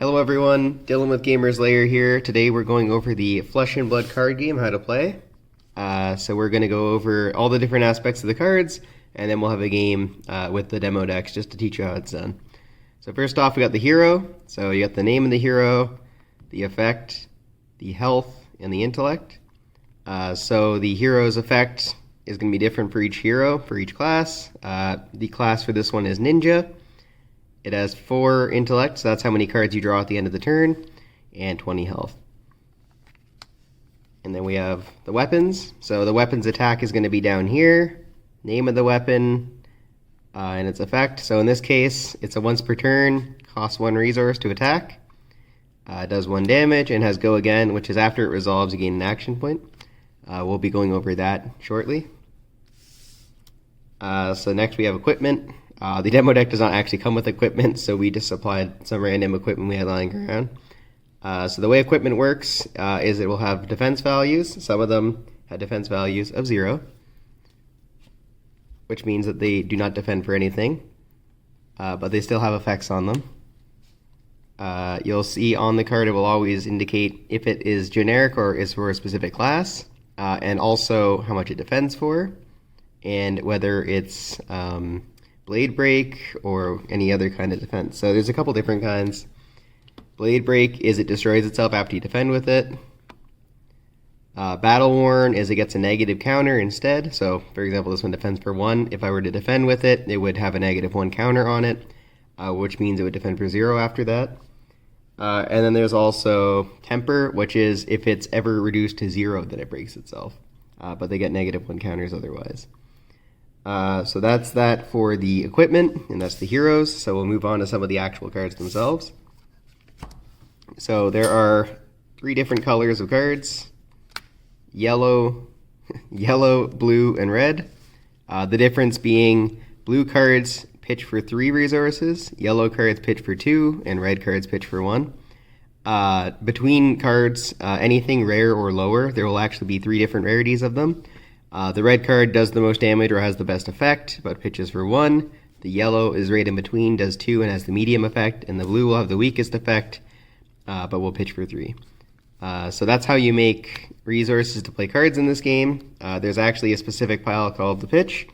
Hello everyone, Dylan with Gamers Lair here. Today we're going over the Flesh and Blood card game, how to play. So we're going to go over all the different aspects of the cards, and then we'll have a game with the demo decks just to teach you how it's done. So first off, we got the hero. So you got the name of the hero, the effect, the health, and the intellect. So the hero's effect is going to be different for each hero, for each class. The class for this one is Ninja. It has 4 intellect, so that's how many cards you draw at the end of the turn, and 20 health. And then we have the weapons. So the weapon's attack is going to be down here, name of the weapon, and its effect. So in this case, it's a once per turn, costs 1 resource to attack, does 1 damage, and has go again, which is after it resolves, you gain an action point. We'll be going over that shortly. So next we have equipment. The demo deck does not actually come with equipment, so we just supplied some random equipment we had lying around. So the way equipment works is it will have defense values. Some of them have defense values of 0, which means that they do not defend for anything, but they still have effects on them. You'll see on the card it will always indicate if it is generic or is for a specific class, and also how much it defends for, and whether it's Blade Break or any other kind of defense. So there's a couple different kinds. Blade Break is it destroys itself after you defend with it. Battle Worn is it gets a negative counter instead. So for example, this one defends for 1. If I were to defend with it, it would have a -1 counter on it, which means it would defend for 0 after that. And then there's also Temper, which is if it's ever reduced to 0, then it breaks itself. But they get -1 counters otherwise. So that's that for the equipment, and that's the heroes. So we'll move on to some of the actual cards themselves. So there are 3 different colors of cards: yellow, blue, and red. The difference being blue cards pitch for 3 resources, yellow cards pitch for 2, and red cards pitch for 1. Between cards, anything rare or lower, there will actually be 3 different rarities of them. The red card does the most damage or has the best effect, but pitches for 1. The yellow is right in between, does 2 and has the medium effect, and the blue will have the weakest effect, but will pitch for 3. So that's how you make resources to play cards in this game. There's actually a specific pile called the pitch,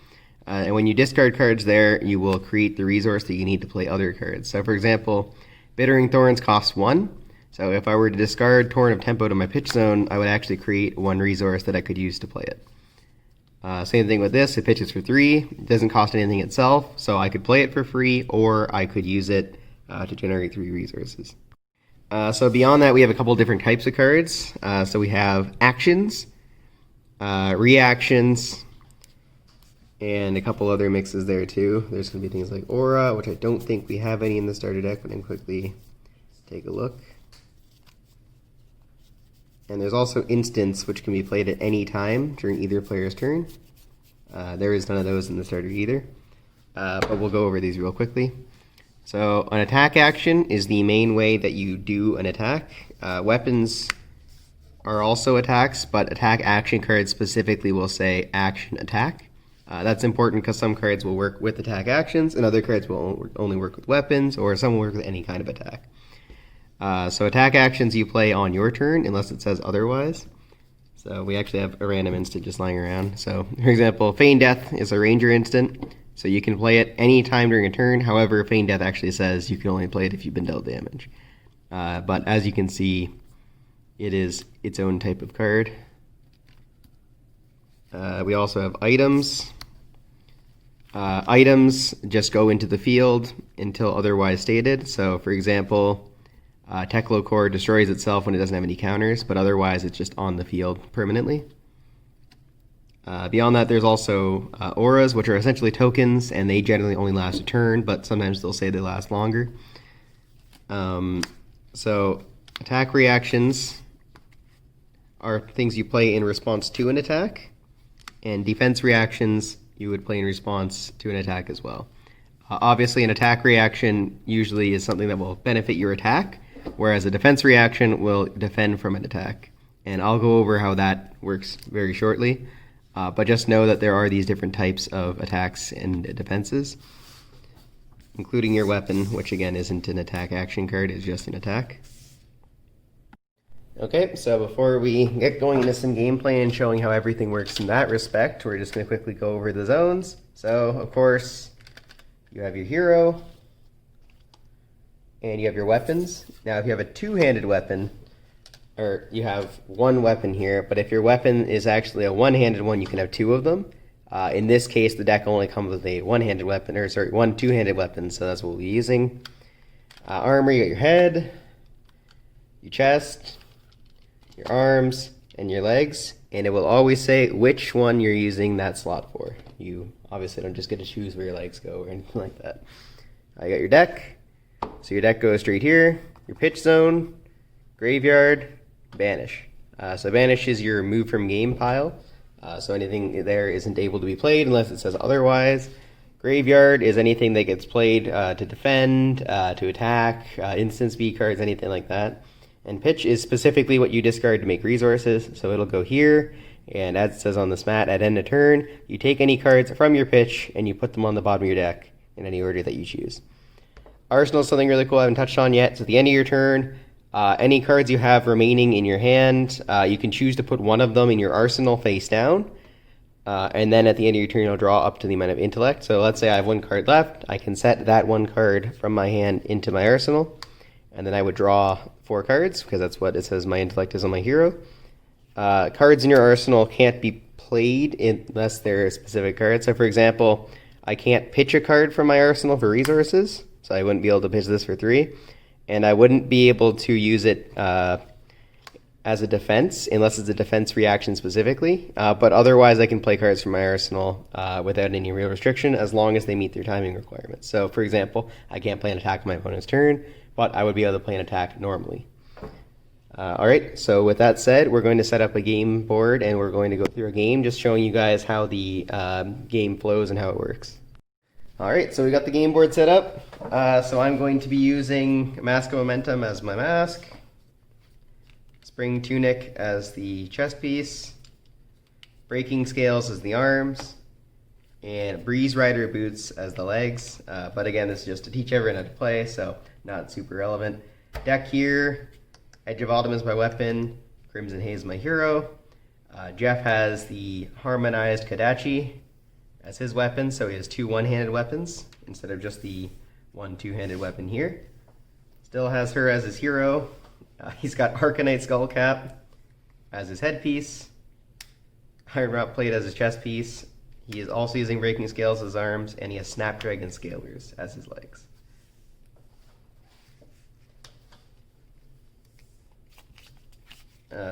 and when you discard cards there, you will create the resource that you need to play other cards. So for example, Bittering Thorns costs 1. So if I were to discard Torrent of Tempo to my pitch zone, I would actually create 1 resource that I could use to play it. Same thing with this, it pitches for 3, it doesn't cost anything itself, so I could play it for free, or I could use it to generate 3 resources. So beyond that, we have a couple different types of cards. So we have actions, reactions, and a couple other mixes there too. There's going to be things like Aura, which I don't think we have any in the starter deck, but I can quickly take a look. And there's also Instance, which can be played at any time during either player's turn. There is none of those in the starter either, but we'll go over these real quickly. So an attack action is the main way that you do an attack. Weapons are also attacks, but attack action cards specifically will say action attack. That's important because some cards will work with attack actions, and other cards will only work with weapons, or some will work with any kind of attack. So attack actions you play on your turn unless it says otherwise. So we actually have a random instant just lying around. So for example, Feign Death is a ranger instant, so you can play it any time during a turn. However, Feign Death actually says you can only play it if you've been dealt damage. But as you can see, it is its own type of card. We also have items. Items just go into the field until otherwise stated. So for example, Teklo Core destroys itself when it doesn't have any counters, but otherwise it's just on the field permanently. Beyond that, there's also auras, which are essentially tokens, and they generally only last a turn, but sometimes they'll say they last longer. So attack reactions are things you play in response to an attack, and defense reactions you would play in response to an attack as well. Obviously, an attack reaction usually is something that will benefit your attack, whereas a defense reaction will defend from an attack. And I'll go over how that works very shortly. But just know that there are these different types of attacks and defenses. including your weapon, which again isn't an attack action card, it's just an attack. Okay, so before we get going into some gameplay and showing how everything works in that respect, we're just going to quickly go over the zones. So, of course, you have your hero, and you have your weapons. Now, if you have a two-handed weapon, or you have one weapon here, but if your weapon is actually a one-handed one, you can have two of them. In this case, the deck only comes with a one-handed weapon, or sorry, one two-handed weapon, so that's what we'll be using. Armor, you got your head, your chest, your arms, and your legs, and it will always say which one you're using that slot for. You obviously don't just get to choose where your legs go or anything like that. You got your deck, so your deck goes straight here, your pitch zone, graveyard, banish. So banish is your move from game pile, so anything there isn't able to be played unless it says otherwise. Graveyard is anything that gets played to defend, to attack, instant speed cards, anything like that. And pitch is specifically what you discard to make resources, so it'll go here, and as it says on this mat, at end of turn, you take any cards from your pitch and you put them on the bottom of your deck in any order that you choose. Arsenal is something really cool I haven't touched on yet. So at the end of your turn, any cards you have remaining in your hand, you can choose to put one of them in your arsenal face down, and then at the end of your turn, you'll draw up to the amount of intellect. So let's say I have one card left, I can set that one card from my hand into my arsenal, and then I would draw 4 cards, because that's what it says my intellect is on my hero. Cards in your arsenal can't be played unless they're specific cards. So for example, I can't pitch a card from my arsenal for resources, so I wouldn't be able to pitch this for 3. And I wouldn't be able to use it as a defense, unless it's a defense reaction specifically. But otherwise, I can play cards from my arsenal without any real restriction, as long as they meet their timing requirements. So for example, I can't play an attack on my opponent's turn, but I would be able to play an attack normally. Alright, so with that said, we're going to set up a game board, and we're going to go through a game, just showing you guys how the game flows and how it works. Alright, so we got the game board set up. So I'm going to be using Mask of Momentum as my mask, Spring Tunic as the chest piece, Breaking Scales as the arms, and Breeze Rider Boots as the legs. But again, this is just to teach everyone how to play, so not super relevant. Deck here, Edge of Autumn is my weapon, Crimson Haze my hero. Jeff has the Harmonized Kodachi as his weapon, so he has 2 one-handed weapons instead of just the 1 two-handed weapon here. Still has her as his hero. He's got Arcanite Skullcap as his headpiece, Iron Rot Plate as his chest piece. He is also using Breaking Scales as arms, and he has Snapdragon Scalers as his legs.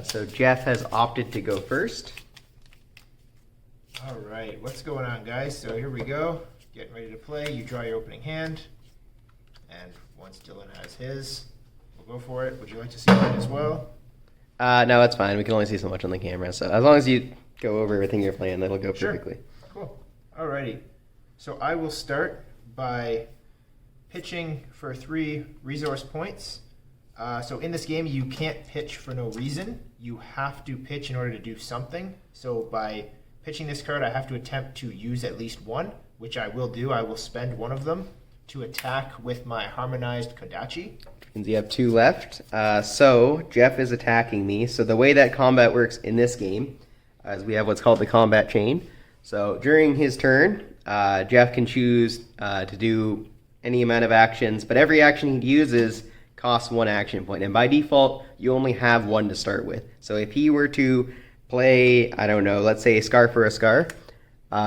So Jeff has opted to go first. All right, what's going on, guys? So here we go. Getting ready to play. You draw your opening hand, and once Dylan has his, we'll go for it. Would you like to see mine as well? No, that's fine. We can only see so much on the camera, so as long as you go over everything you're playing, that'll go perfectly. Cool. Alrighty. So I will start by pitching for 3 resource points. So in this game, you can't pitch for no reason. You have to pitch in order to do something. So by pitching this card, I have to attempt to use at least one, which I will do. I will spend one of them to attack with my Harmonized Kodachi. And you have 2 left. So Jeff is attacking me. So the way that combat works in this game is we have what's called the combat chain. So during his turn, Jeff can choose to do any amount of actions, but every action he uses costs 1 action point. And by default, you only have 1 to start with. So if he were to play, I don't know, let's say a Scar for a Scar,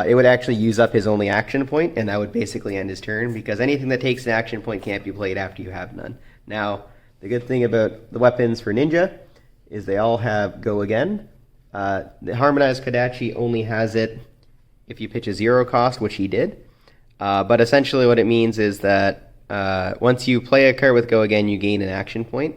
it would actually use up his only action point, and that would basically end his turn, because anything that takes an action point can't be played after you have none. Now, the good thing about the weapons for Ninja is they all have Go Again. The Harmonized Kodachi only has it if you pitch a 0 cost, which he did. But essentially what it means is that once you play a card with Go Again, you gain an action point.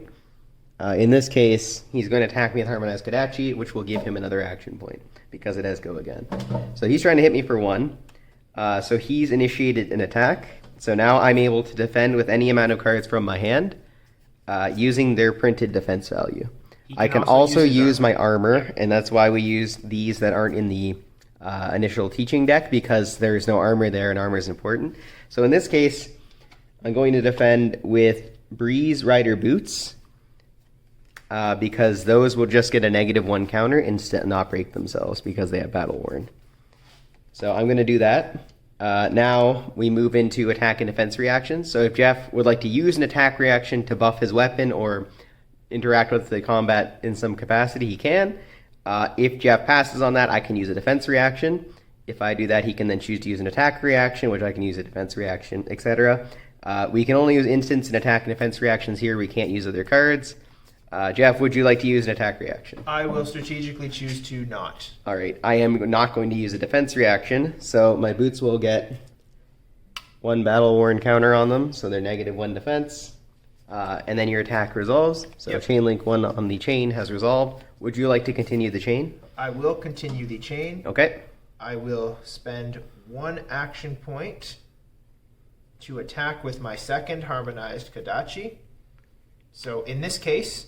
In this case, he's going to attack me with Harmonized Kodachi, which will give him another action point, because it has Go Again. So he's trying to hit me for 1. So he's initiated an attack. So now I'm able to defend with any amount of cards from my hand, using their printed defense value. I can also use my armor, and that's why we use these that aren't in the initial teaching deck, because there's no armor there, and armor is important. So in this case, I'm going to defend with Breeze Rider Boots because those will just get a -1 counter and not break themselves because they have Battle Worn. So I'm going to do that. Now we move into attack and defense reactions. So if Jeff would like to use an attack reaction to buff his weapon or interact with the combat in some capacity, he can. If Jeff passes on that, I can use a defense reaction. If I do that, he can then choose to use an attack reaction, which I can use a defense reaction, etc. We can only use instance and attack and defense reactions here. We can't use other cards. Jeff, would you like to use an attack reaction? I will strategically choose to not. All right, I am not going to use a defense reaction, so my boots will get 1 Battle Worn counter on them, so they're -1 defense. And then your attack resolves. So Yep. Chain Link 1 on the chain has resolved. Would you like to continue the chain? I will continue the chain. Okay. I will spend 1 action point to attack with my second harmonized Kodachi. So in this case,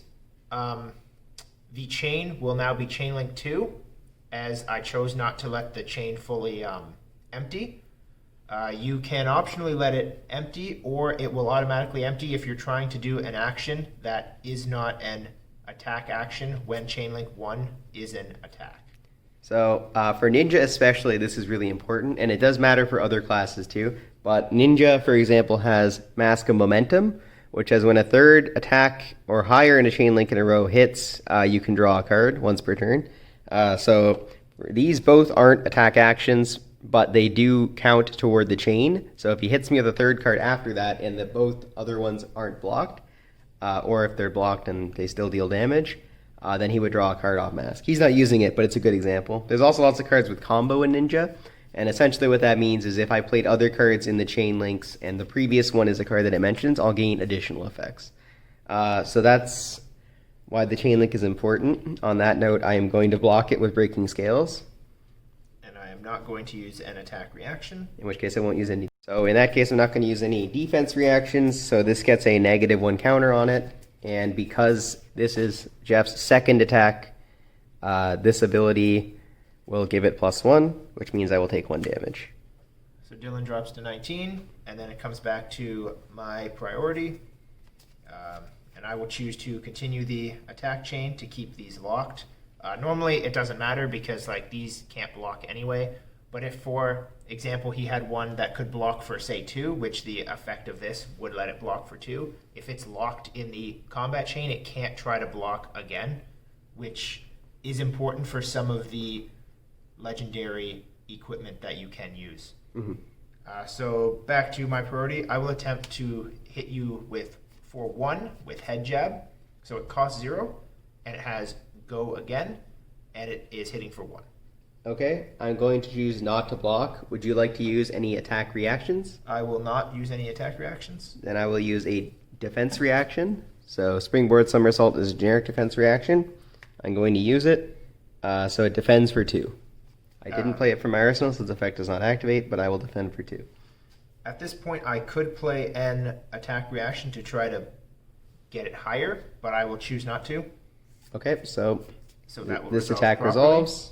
the chain will now be Chain Link 2, as I chose not to let the chain fully empty. You can optionally let it empty, or it will automatically empty if you're trying to do an action that is not an attack action when Chain Link 1 is an attack. So for Ninja especially, this is really important, and it does matter for other classes too. But Ninja, for example, has Mask of Momentum, which has when a third attack or higher in a Chain Link in a row hits, you can draw a card once per turn. So these both aren't attack actions, but they do count toward the chain. So if he hits me with a third card after that and the both other ones aren't blocked, or if they're blocked and they still deal damage, then he would draw a card off Mask. He's not using it, but it's a good example. There's also lots of cards with combo in Ninja, and essentially what that means is if I played other cards in the chain links and the previous one is a card that it mentions, I'll gain additional effects. So that's why the chain link is important. On that note, I am going to block it with Breaking Scales. And I am not going to use an attack reaction. In which case I won't use any. So in that case, I'm not going to use any defense reactions. So this gets a -1 counter on it. And because this is Jeff's second attack, this ability will give it +1, which means I will take 1 damage. So Dylan drops to 19, and then it comes back to my priority. And I will choose to continue the attack chain to keep these locked. Normally it doesn't matter because like these can't block anyway. But if, for example, he had one that could block for, say, 2, which the effect of this would let it block for 2, if it's locked in the combat chain, it can't try to block again, which is important for some of the legendary equipment that you can use. Mm-hmm. So back to my priority, I will attempt to hit you for 1 with head jab. So it costs 0, and it has go again, and it is hitting for 1. Okay, I'm going to choose not to block. Would you like to use any attack reactions? I will not use any attack reactions. Then I will use a defense reaction. So Springboard Somersault is a generic defense reaction. I'm going to use it. So it defends for 2. I didn't play it from my arsenal, so its effect does not activate, but I will defend for 2. At this point, I could play an attack reaction to try to get it higher, but I will choose not to. Okay, so that will this resolve attack properly. resolves.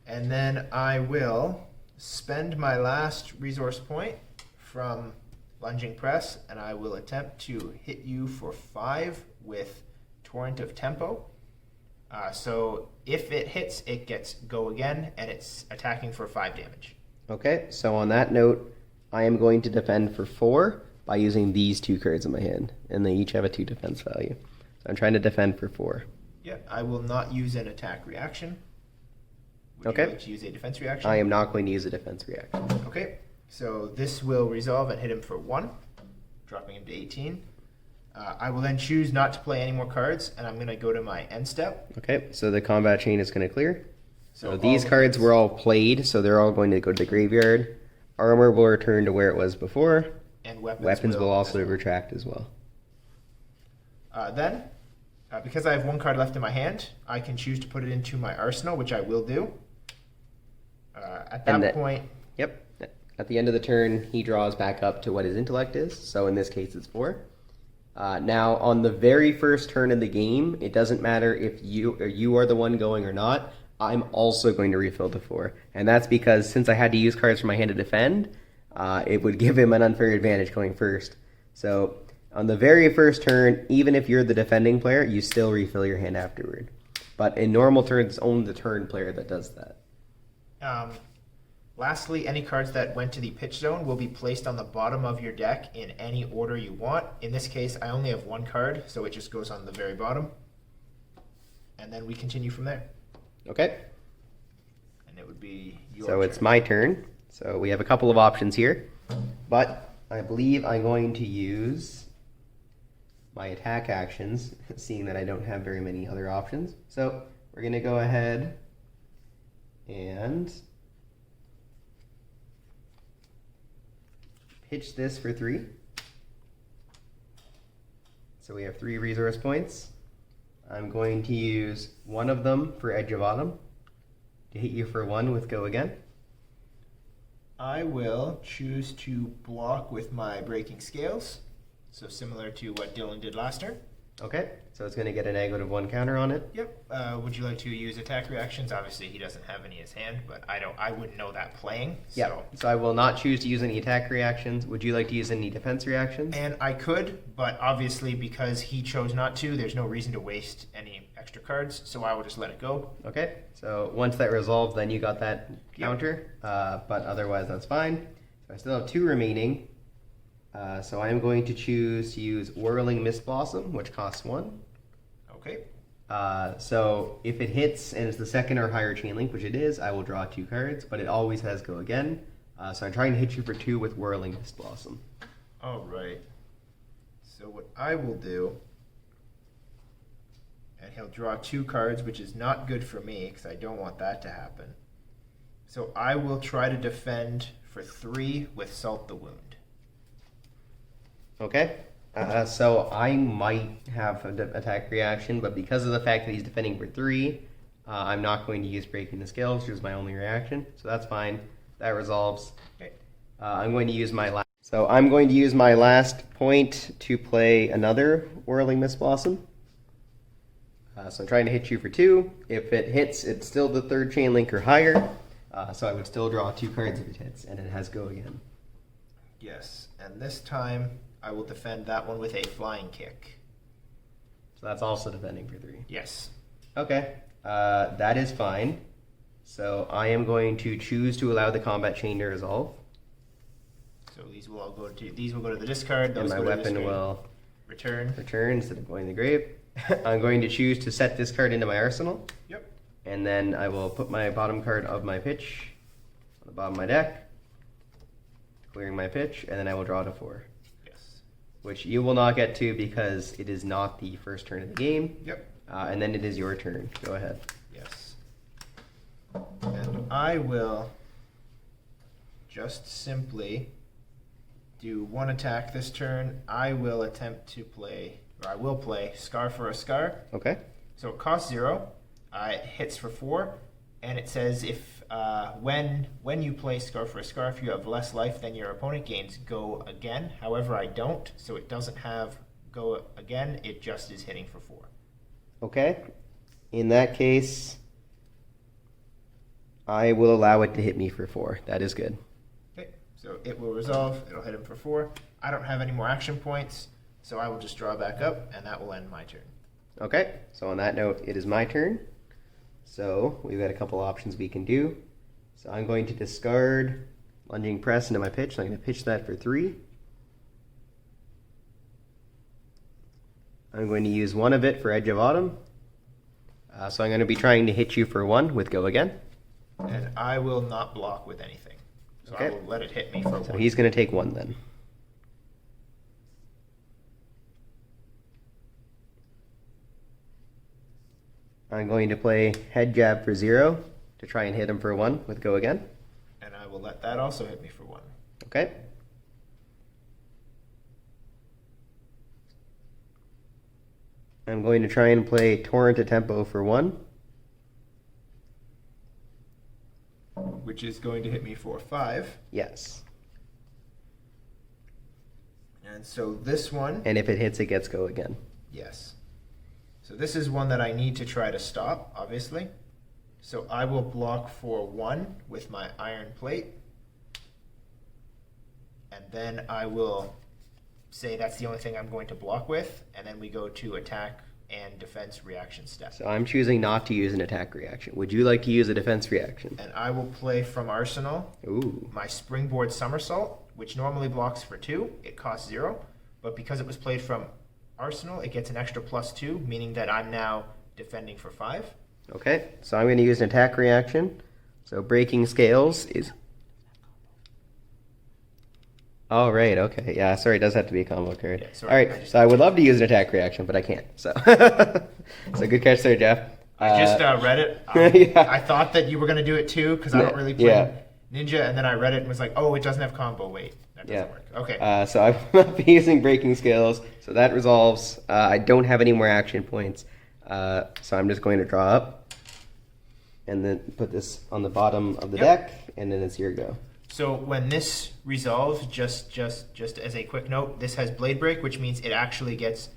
And then I will spend my last resource point from Lunging Press, and I will attempt to hit you for 5 with Torrent of Tempo. So if it hits, it gets go again, and it's attacking for 5 damage. Okay, so on that note, I am going to defend for 4 by using these 2 cards in my hand, and they each have a 2 defense value. So I'm trying to defend for 4. Yeah, I will not use an attack reaction. Would Okay. you like to use a defense reaction? I am not going to use a defense reaction. Okay, so this will resolve and hit him for 1, dropping him to 18. I will then choose not to play any more cards, and I'm going to go to my end step. Okay, so the combat chain is going to clear. So these all cards of were all played, so they're all going to go to the graveyard. Armor will return to where it was before. And Weapons will also as well. retract as well. Then, because I have 1 card left in my hand, I can choose to put it into my arsenal, which I will do. At that point... Yep. At the end of the turn, he draws back up to what his intellect is. So in this case, it's 4. Now, on the very first turn of the game, it doesn't matter if you are the one going or not. I'm also going to refill to 4. And that's because since I had to use cards from my hand to defend, it would give him an unfair advantage going first. So on the very first turn, even if you're the defending player, you still refill your hand afterward. But in normal turns, it's only the turn player that does that. Lastly, any cards that went to the pitch zone will be placed on the bottom of your deck in any order you want. In this case, I only have one card, so it just goes on the very bottom. And then we continue from there. Okay. And it would be your So turn. it's my turn. So we have a couple of options here. But I believe I'm going to use my attack actions, seeing that I don't have very many other options. So we're going to go ahead and pitch this for 3. So we have 3 resource points. I'm going to use one of them for Edge of Autumn to hit you for 1 with Go Again. I will choose to block with my Breaking Scales. So similar to what Dylan did last turn. Okay, so it's going to get a -1 counter on it. Yep. Would you like to use attack reactions? Obviously, he doesn't have any in his hand, but I wouldn't know that playing. Yeah, So. so I will not choose to use any attack reactions. Would you like to use any defense reactions? And I could, but obviously because he chose not to, there's no reason to waste any extra cards, so I will just let it go. Okay, so once that resolves, then you got that counter, but otherwise that's fine. So I still have 2 remaining. So I am going to choose to use Whirling Mist Blossom, which costs 1. Okay. So if it hits and it's the second or higher chain link, which it is, I will draw 2 cards, but it always has Go Again. So I'm trying to hit you for 2 with Whirling Mist Blossom. All right. So what I will do, and he'll draw 2 cards, which is not good for me because I don't want that to happen. So I will try to defend for 3 with Salt the Wound. Okay, so I might have an attack reaction, but because of the fact that he's defending for 3, I'm not going to use Breaking the Scales, which is my only reaction. So that's fine. That resolves. Okay. I'm going to use my last. So I'm going to use my last point to play another Whirling Mist Blossom. So I'm trying to hit you for 2. If it hits, it's still the 3rd chain link or higher. So I would still draw 2 cards if it hits, and it has Go Again. Yes, and this time I will defend that one with a Flying Kick. So that's also defending for 3. Yes. Okay, that is fine. So I am going to choose to allow the combat chain to resolve. So these will all go to the discard. And Those my go to the weapon discard. will return. instead of going to the grave. I'm going to choose to set this card into my arsenal. Yep. And then I will put my bottom card of my pitch on the bottom of my deck, clearing my pitch, and then I will draw to 4. Yes. Which you will not get to because it is not the first turn of the game. Yep. And then it is your turn. Go ahead. Yes. And I will just simply do 1 attack this turn. I will attempt to play, or I will play Scar for a Scar. Okay. So it costs 0. It hits for 4, and it says if when you play Scar for a Scar, if you have less life than your opponent, gains Go Again. However, I don't, so it doesn't have Go Again. It just is hitting for 4. Okay. In that case, I will allow it to hit me for 4. That is good. Okay, so it will resolve. It'll hit him for 4. I don't have any more action points, so I will just draw back up, and that will end my turn. Okay, so on that note, it is my turn. So we've got a couple options we can do. So I'm going to discard Lunging Press into my pitch. So I'm going to pitch that for 3. I'm going to use one of it for Edge of Autumn. So I'm going to be trying to hit you for 1 with Go Again. And I will not block with anything. So I Okay. will let it hit me for 1. So he's going to take 1 then. I'm going to play Head Jab for 0 to try and hit him for 1 with Go Again. And I will let that also hit me for 1. Okay. I'm going to try and play Torrent a Tempo for 1. Which is going to hit me for 5. Yes. And so this one, And if it hits, it gets Go Again. yes. So this is one that I need to try to stop, obviously. So I will block for 1 with my Iron Plate. And then I will say that's the only thing I'm going to block with, and then we go to attack and defense reaction step. So I'm choosing not to use an attack reaction. Would you like to use a defense reaction? And I will play from Arsenal Ooh. my springboard somersault, which normally blocks for 2. It costs 0, but because it was played from Arsenal, it gets an extra +2, meaning that I'm now defending for 5. Okay, so I'm going to use an attack reaction. So breaking scales is... Oh, right, okay. Yeah, sorry, it does have to be a combo card. Yeah, sorry, All right, so I would love to use an attack reaction, but I can't. So, so good catch there, Jeff. I just read it. Yeah. I thought that you were going to do it too, because I don't really play Ninja, and then I read it and was like, oh, it doesn't have combo. Wait, that doesn't work. Okay. So I'm not be using breaking scales, so that resolves. I don't have any more action points, so I'm just going to draw up, and then put this on the bottom of the deck, and then it's your go. So when this resolves, just as a quick note, this has Blade Break, which means it actually gets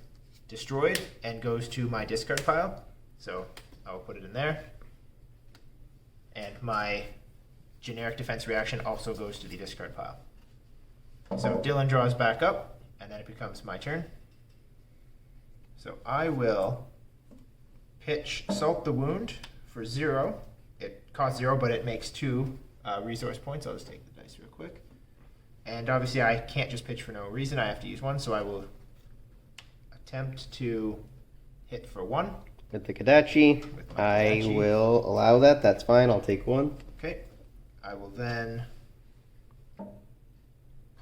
destroyed and goes to my discard pile. So I'll put it in there. And my generic defense reaction also goes to the discard pile. So Dylan draws back up, and then it becomes my turn. So I will pitch Salt the Wound for 0. It costs 0, but it makes 2 resource points. I'll just take the dice real quick. And obviously I can't just pitch for no reason. I have to use 1, so I will attempt to hit for 1. With the Kodachi, I will allow that. That's fine. I'll take 1. Okay. I will then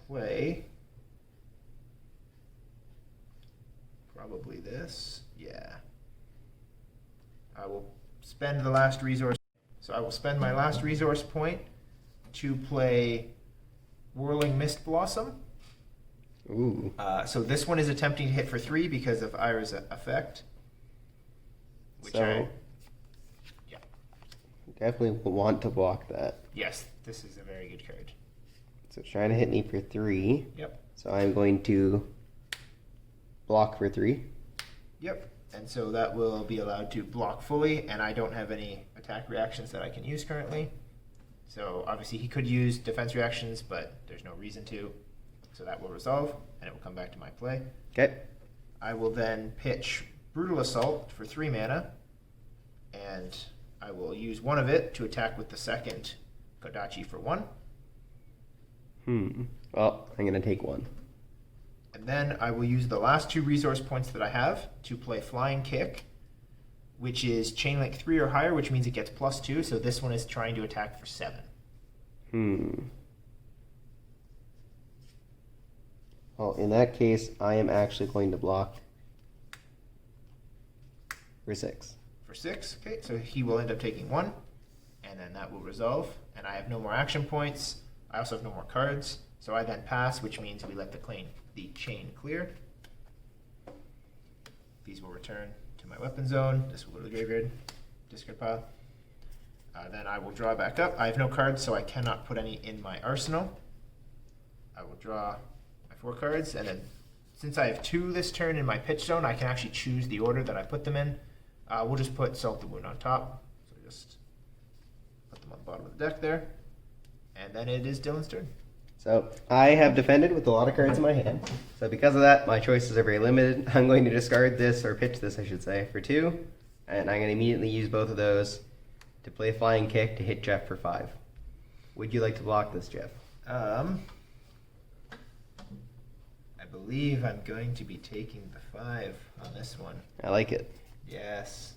play probably this. Yeah. I will spend the last resource. So I will spend my last resource point to play Whirling Mist Blossom. Ooh. So this one is attempting to hit for 3 because of Ira's effect. Definitely want to block that. Yes, this is a very good card. So it's trying to hit me for 3. Yep. So I'm going to block for 3. Yep. And so that will be allowed to block fully, and I don't have any attack reactions that I can use currently. So obviously he could use defense reactions, but there's no reason to. So that will resolve, and it will come back to my play. Okay. I will then pitch Brutal Assault for 3 mana, and I will use 1 of it to attack with the second Kodachi for 1. Well, I'm going to take 1. And then I will use the last 2 resource points that I have to play Flying Kick, which is Chain Link 3 or higher, which means it gets +2, so this one is trying to attack for 7. Well, in that case, I am actually going to block for 6. For 6, okay, so he will end up taking 1, and then that will resolve, and I have no more action points. I also have no more cards, so I then pass, which means we let the chain clear. These will return to my weapon zone. This will go to the graveyard, discard pile. Then I will draw back up. I have no cards, so I cannot put any in my arsenal. I will draw my 4 cards, and then since I have 2 this turn in my pitch zone, I can actually choose the order that I put them in. We'll just put Salt the Wound on top. So just put them on the bottom of the deck there. And then it is Dylan's turn. So I have defended with a lot of cards in my hand. So because of that, my choices are very limited. I'm going to discard this, or pitch this, I should say, for 2. And I'm going to immediately use both of those to play Flying Kick to hit Jeff for 5. Would you like to block this, Jeff? I believe I'm going to be taking the 5 on this one. I like it. Yes.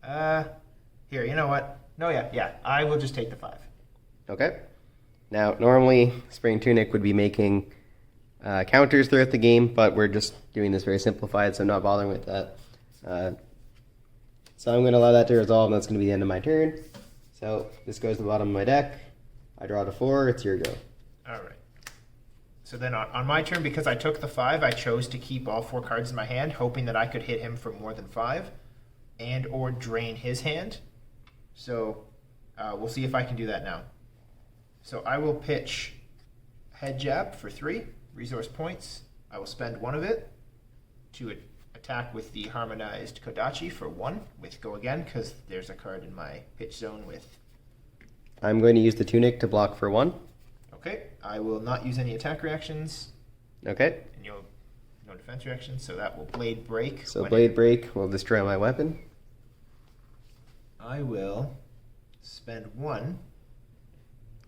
Here, you know what? No, yeah. I will just take the 5. Okay. Now, normally, Spring Tunic would be making counters throughout the game, but we're just doing this very simplified, so I'm not bothering with that. So I'm going to allow that to resolve, and that's going to be the end of my turn. So this goes to the bottom of my deck. I draw to 4. It's your go. All right. So then on my turn, because I took the 5, I chose to keep all 4 cards in my hand, hoping that I could hit him for more than 5 and or drain his hand. So we'll see if I can do that now. So I will pitch Head Jab for 3 resource points. I will spend 1 of it to attack with the Harmonized Kodachi for 1 with Go Again, because there's a card in my pitch zone with... I'm going to use the Tunic to block for 1. Okay, I will not use any attack reactions. Okay. And you'll no defense reaction, so that will Blade Break. So Blade Break will destroy my weapon. I will spend 1.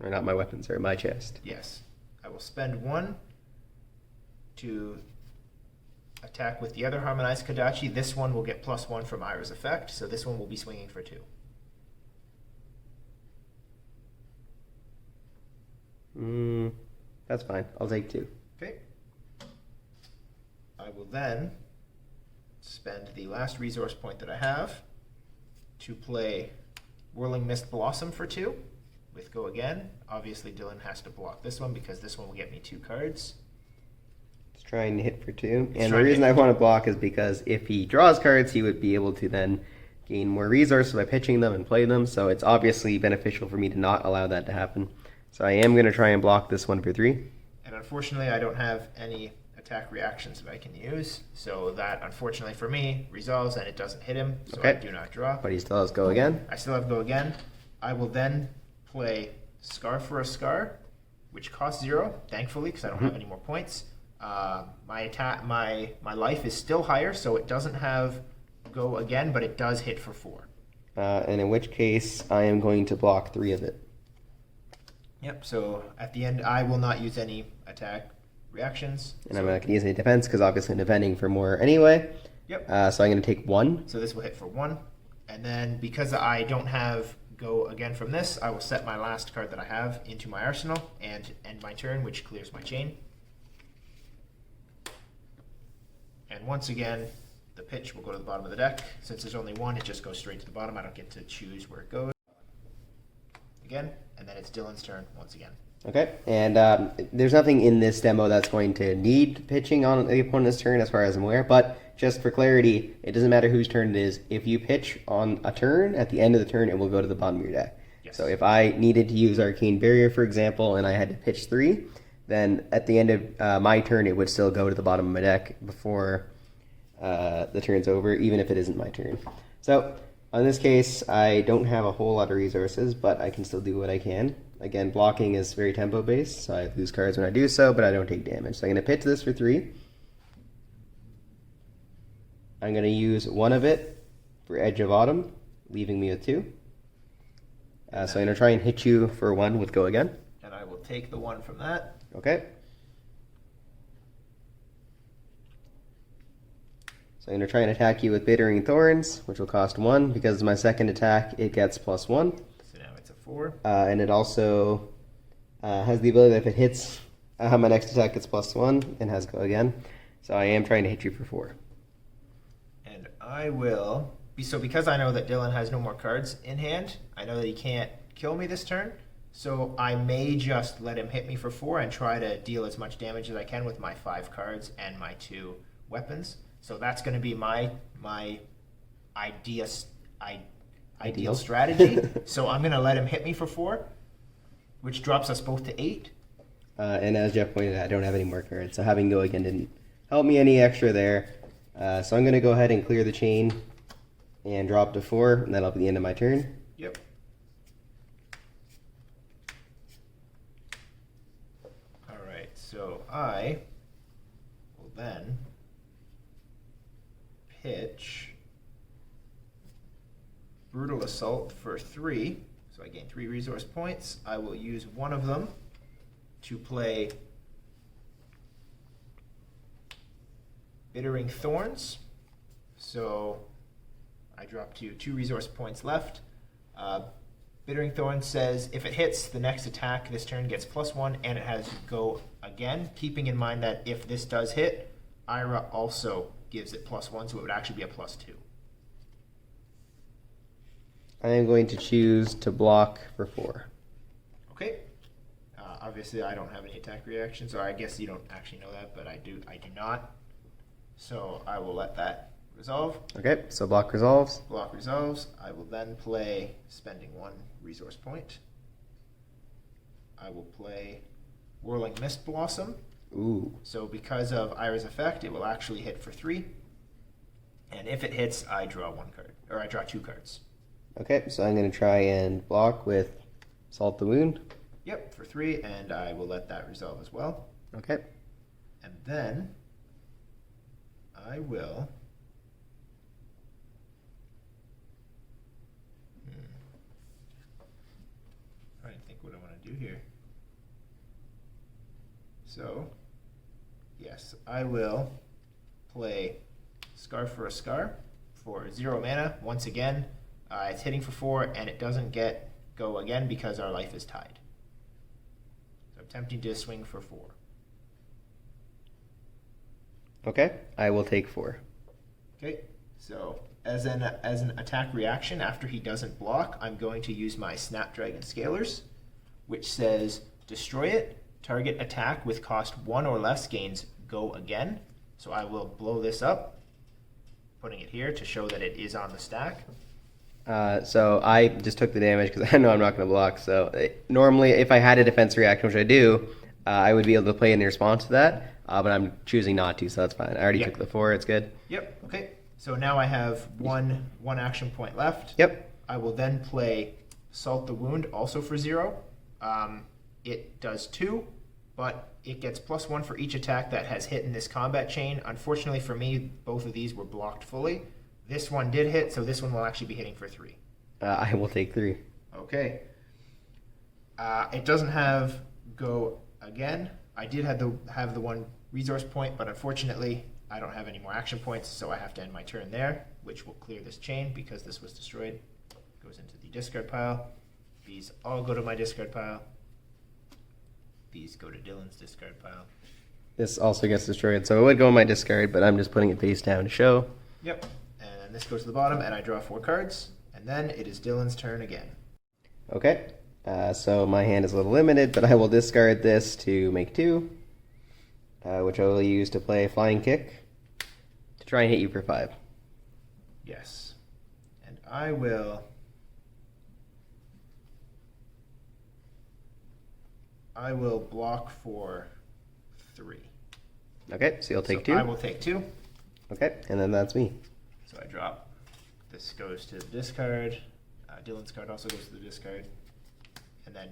Or not my weapon, sorry, my chest. Yes. I will spend 1 to attack with the other Harmonized Kodachi. This one will get +1 from Ira's effect, so this one will be swinging for 2. That's fine. I'll take 2. Okay. I will then spend the last resource point that I have to play Whirling Mist Blossom for 2 with Go Again. Obviously, Dylan has to block this one because this one will get me 2 cards. It's trying to hit for 2. And the reason I want to block is because if he draws cards, he would be able to then gain more resources by pitching them and play them. So it's obviously beneficial for me to not allow that to happen. So I am going to try and block this one for 3. And unfortunately, I don't have any attack reactions that I can use. So that, unfortunately for me, resolves and it doesn't hit him. So I do not draw. But he still has Go Again. I still have Go Again. I will then play Scar for a Scar, which costs 0, thankfully, because I don't have any more points. My life is still higher, so it doesn't have Go Again, but it does hit for 4. And in which case, I am going to block 3 of it. Yep, so at the end, I will not use any attack reactions. And I'm not going to use any defense, because obviously I'm defending for more anyway. Yep. So I'm going to take 1. So this will hit for 1. And then, because I don't have Go Again from this, I will set my last card that I have into my arsenal and end my turn, which clears my chain. And once again, the pitch will go to the bottom of the deck. Since there's only 1, it just goes straight to the bottom. I don't get to choose where it goes. Again, and then it's Dylan's turn once again. Okay, and there's nothing in this demo that's going to need pitching on the opponent's turn as far as I'm aware, but just for clarity, it doesn't matter whose turn it is. If you pitch on a turn, at the end of the turn, it will go to the bottom of your deck. Yes. So if I needed to use Arcane Barrier, for example, and I had to pitch 3, then at the end of my turn, it would still go to the bottom of my deck before the turn's over, even if it isn't my turn. So in this case, I don't have a whole lot of resources, but I can still do what I can. Again, blocking is very tempo-based, so I lose cards when I do so, but I don't take damage. So I'm going to pitch this for 3. I'm going to use 1 of it for Edge of Autumn, leaving me with 2. So I'm going to try and hit you for 1 with Go Again. And I will take the 1 from that. Okay. So I'm going to try and attack you with Bittering Thorns, which will cost 1. Because of my second attack, it gets +1. So now it's a 4. And it also has the ability that if it hits, my next attack gets +1 and has Go Again. So I am trying to hit you for 4. And I will... So because I know that Dylan has no more cards in hand, I know that he can't kill me this turn. So I may just let him hit me for 4 and try to deal as much damage as I can with my 5 cards and my 2 weapons. So that's going to be my ideal strategy. So I'm going to let him hit me for 4, which drops us both to 8. And as Jeff pointed out, I don't have any more cards, so having Go Again didn't help me any extra there. So I'm going to go ahead and clear the chain and drop to 4, and that'll be the end of my turn. Yep. All right, so I will then pitch Brutal Assault for 3, so I gain 3 resource points. I will use 1 of them to play Bittering Thorns, so I drop to 2 resource points left. Bittering Thorns says if it hits, the next attack this turn gets +1, and it has Go Again, keeping in mind that if this does hit, Ira also gives it +1, so it would actually be a +2. I am going to choose to block for 4. Okay. Obviously, I don't have any attack reaction, so I guess you don't actually know that, but I do not. So I will let that resolve. Okay, so block resolves. Block resolves. I will then play, spending 1 resource point. I will play Whirling Mist Blossom. Ooh. So because of Ira's effect, it will actually hit for 3. And if it hits, I draw 1 card, or I draw 2 cards. Okay, so I'm going to try and block with Salt the Wound. Yep, for 3, and I will let that resolve as well. Okay. And then I will trying to think what I want to do here. So, yes, I will play Scar for a Scar for 0 mana. Once again, it's hitting for 4, and it doesn't go again because our life is tied. So I'm attempting to swing for 4. Okay, I will take 4. Okay, so as an attack reaction, after he doesn't block, I'm going to use my Snapdragon Scalers, which says destroy it. Target attack with cost 1 or less gains go again. So I will blow this up, putting it here to show that it is on the stack. So I just took the damage because I know I'm not going to block. So normally, if I had a defense reaction, which I do, I would be able to play in response to that. But I'm choosing not to, so that's fine. I already took the 4. It's good. Yep. Okay. So now I have one action point left. Yep. I will then play Salt the Wound, also for 0. It does 2, but it gets +1 for each attack that has hit in this combat chain. Unfortunately for me, both of these were blocked fully. This one did hit, so this one will actually be hitting for 3. I will take 3. Okay. It doesn't have go again. I did have the 1 resource point, but unfortunately, I don't have any more action points, so I have to end my turn there, which will clear this chain because this was destroyed. Goes into the discard pile. These all go to my discard pile. These go to Dylan's discard pile. This also gets destroyed, so it would go in my discard, but I'm just putting it face down to show. Yep. And this goes to the bottom, and I draw 4 cards. And then it is Dylan's turn again. Okay. So my hand is a little limited, but I will discard this to make 2, which I will use to play Flying Kick to try and hit you for 5. Yes. And I will block for 3. Okay, so you'll take 2. I will take 2. Okay, and then that's me. So I drop. This goes to the discard. Dylan's card also goes to the discard. And then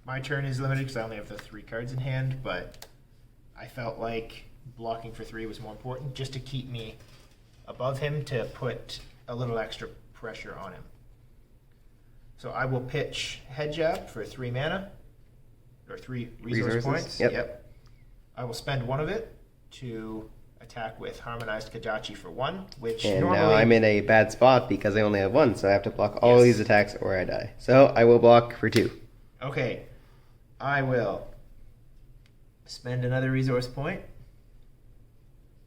my turn is limited because I only have the 3 cards in hand, but I felt like blocking for 3 was more important just to keep me above him, to put a little extra pressure on him. So I will pitch Head Jab for 3 mana, or 3 resource points. Yep. I will spend 1 of it to attack with Harmonized Kadachi for 1, which And normally... now I'm in a bad spot because I only have 1, so I have to block all these attacks or I die. So I will block for 2. Okay. I will spend another resource point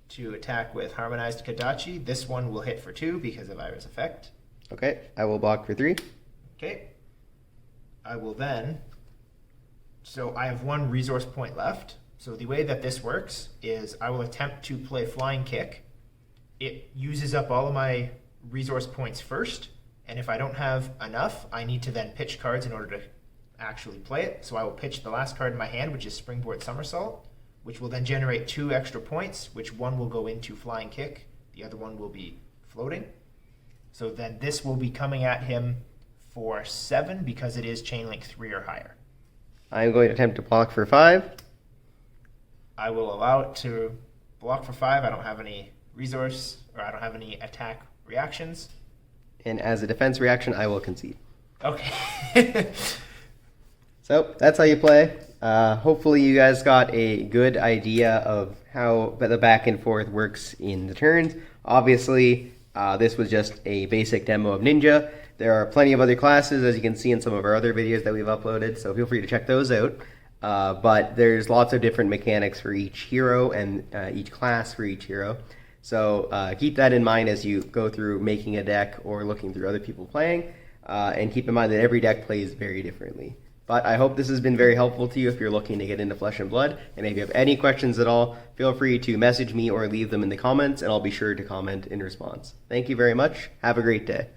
to attack with Harmonized Kadachi. This one will hit for 2 because of Ira's effect. Okay, I will block for 3. Okay. I will then... So I have 1 resource point left. So the way that this works is I will attempt to play Flying Kick. It uses up all of my resource points first, and if I don't have enough, I need to then pitch cards in order to actually play it. So I will pitch the last card in my hand, which is Springboard Somersault, which will then generate 2 extra points, which one will go into Flying Kick, the other one will be floating. So then this will be coming at him for 7 because it is Chain Link 3 or higher. I'm going to attempt to block for 5. I will allow it to block for 5. I don't have any resource, or I don't have any attack reactions. And as a defense reaction, I will concede. Okay. So that's how you play. Hopefully you guys got a good idea of how the back and forth works in the turns. Obviously, this was just a basic demo of Ninja. There are plenty of other classes, as you can see in some of our other videos that we've uploaded, so feel free to check those out. But there's lots of different mechanics for each hero and each class for each hero. So keep that in mind as you go through making a deck or looking through other people playing. And keep in mind that every deck plays very differently. But I hope this has been very helpful to you if you're looking to get into Flesh and Blood. And if you have any questions at all, feel free to message me or leave them in the comments, and I'll be sure to comment in response. Thank you very much. Have a great day.